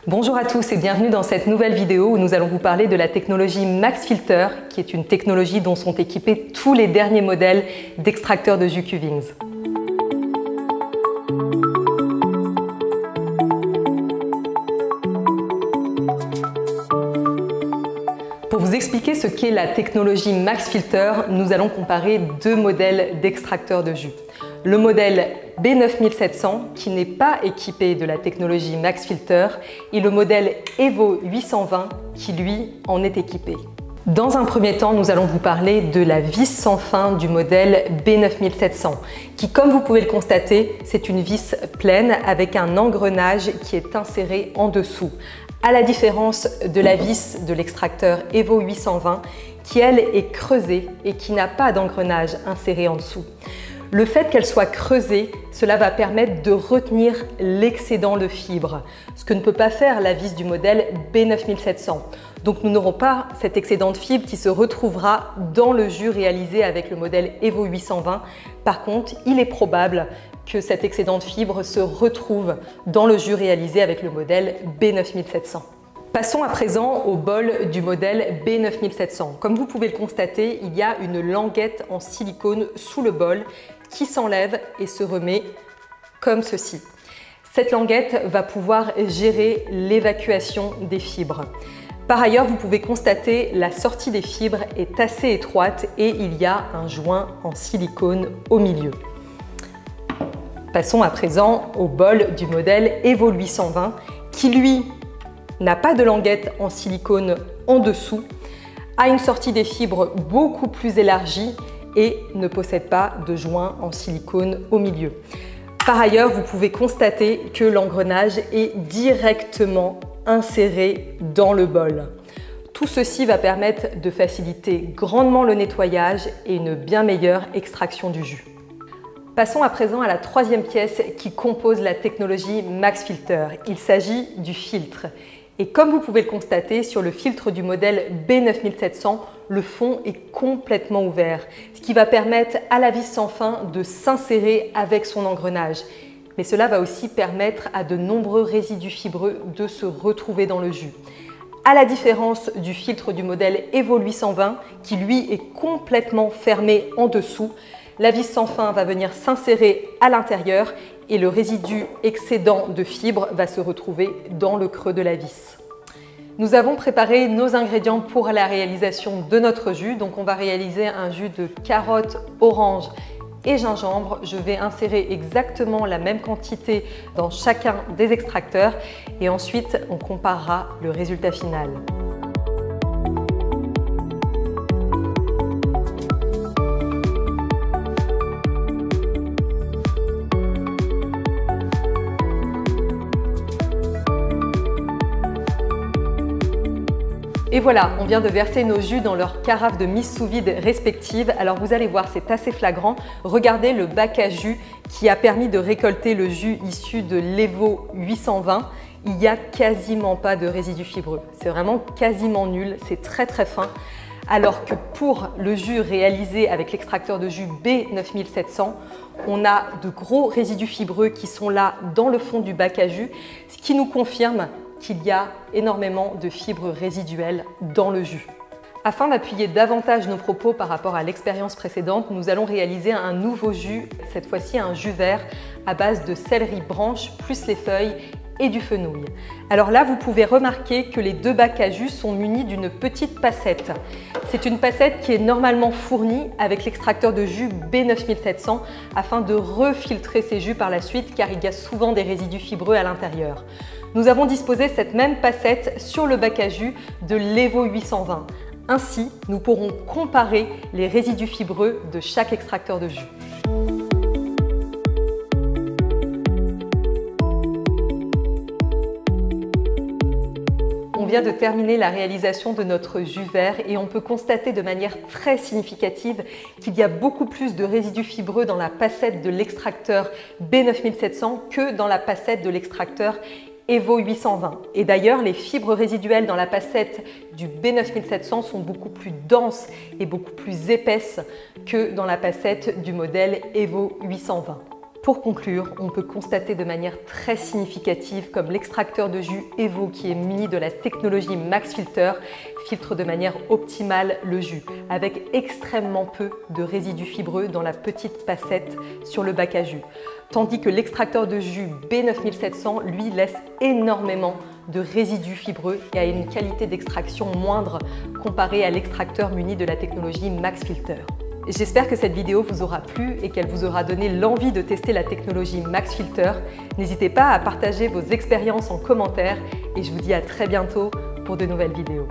Bonjour à tous et bienvenue dans cette nouvelle vidéo où nous allons vous parler de la technologie MaxFilter, qui est une technologie dont sont équipés tous les derniers modèles d'extracteurs de jus Q-Wings. Pour vous expliquer ce qu'est la technologie MaxFilter, nous allons comparer deux modèles d'extracteurs de jus. Le modèle B9700 qui n'est pas équipé de la technologie MaxFilter et le modèle Evo 820 qui lui en est équipé. Dans un premier temps, nous allons vous parler de la vis sans fin du modèle B9700 qui, comme vous pouvez le constater, c'est une vis pleine avec un engrenage qui est inséré en dessous, à la différence de la vis de l'extracteur Evo 820 qui, elle, est creusée et qui n'a pas d'engrenage inséré en dessous. Le fait qu'elle soit creusée, cela va permettre de retenir l'excédent de fibres, ce que ne peut pas faire la vis du modèle B9700. Donc nous n'aurons pas cet excédent de fibres qui se retrouvera dans le jus réalisé avec le modèle Evo 820. Par contre, il est probable que cet excédent de fibres se retrouve dans le jus réalisé avec le modèle B9700. Passons à présent au bol du modèle B9700. Comme vous pouvez le constater, il y a une languette en silicone sous le bol qui s'enlève et se remet comme ceci. Cette languette va pouvoir gérer l'évacuation des fibres. Par ailleurs, vous pouvez constater la sortie des fibres est assez étroite et il y a un joint en silicone au milieu. Passons à présent au bol du modèle Evo 820 qui lui n'a pas de languette en silicone en dessous, a une sortie des fibres beaucoup plus élargie et ne possède pas de joint en silicone au milieu. Par ailleurs, vous pouvez constater que l'engrenage est directement inséré dans le bol. Tout ceci va permettre de faciliter grandement le nettoyage et une bien meilleure extraction du jus. Passons à présent à la troisième pièce qui compose la technologie MaxFilter. Il s'agit du filtre. Et comme vous pouvez le constater, sur le filtre du modèle B9700, le fond est complètement ouvert, ce qui va permettre à la vis sans fin de s'insérer avec son engrenage. Mais cela va aussi permettre à de nombreux résidus fibreux de se retrouver dans le jus. À la différence du filtre du modèle Evo 820, qui lui est complètement fermé en dessous, la vis sans fin va venir s'insérer à l'intérieur et le résidu excédent de fibres va se retrouver dans le creux de la vis. Nous avons préparé nos ingrédients pour la réalisation de notre jus. Donc on va réaliser un jus de carottes, orange et gingembre. Je vais insérer exactement la même quantité dans chacun des extracteurs et ensuite on comparera le résultat final. Et voilà, on vient de verser nos jus dans leurs carafes de mise sous vide respectives. Alors vous allez voir, c'est assez flagrant. Regardez le bac à jus qui a permis de récolter le jus issu de l'Evo 820. Il n'y a quasiment pas de résidus fibreux. C'est vraiment quasiment nul, c'est très fin. Alors que pour le jus réalisé avec l'extracteur de jus B9700, on a de gros résidus fibreux qui sont là dans le fond du bac à jus, ce qui nous confirme qu'il y a énormément de fibres résiduelles dans le jus. Afin d'appuyer davantage nos propos par rapport à l'expérience précédente, nous allons réaliser un nouveau jus, cette fois-ci un jus vert à base de céleri branche plus les feuilles et du fenouil. Alors là, vous pouvez remarquer que les deux bacs à jus sont munis d'une petite passette. C'est une passette qui est normalement fournie avec l'extracteur de jus B9700 afin de refiltrer ces jus par la suite car il y a souvent des résidus fibreux à l'intérieur. Nous avons disposé cette même passette sur le bac à jus de l'Evo 820. Ainsi, nous pourrons comparer les résidus fibreux de chaque extracteur de jus. On vient de terminer la réalisation de notre jus vert et on peut constater de manière très significative qu'il y a beaucoup plus de résidus fibreux dans la passette de l'extracteur B9700 que dans la passette de l'extracteur Evo 820. Et d'ailleurs, les fibres résiduelles dans la passette du B9700 sont beaucoup plus denses et beaucoup plus épaisses que dans la passette du modèle Evo 820. Pour conclure, on peut constater de manière très significative comme l'extracteur de jus Evo, qui est muni de la technologie MaxFilter, filtre de manière optimale le jus, avec extrêmement peu de résidus fibreux dans la petite passette sur le bac à jus. Tandis que l'extracteur de jus B9700, lui, laisse énormément de résidus fibreux et a une qualité d'extraction moindre comparée à l'extracteur muni de la technologie MaxFilter. J'espère que cette vidéo vous aura plu et qu'elle vous aura donné l'envie de tester la technologie MaxFilter. N'hésitez pas à partager vos expériences en commentaire et je vous dis à très bientôt pour de nouvelles vidéos.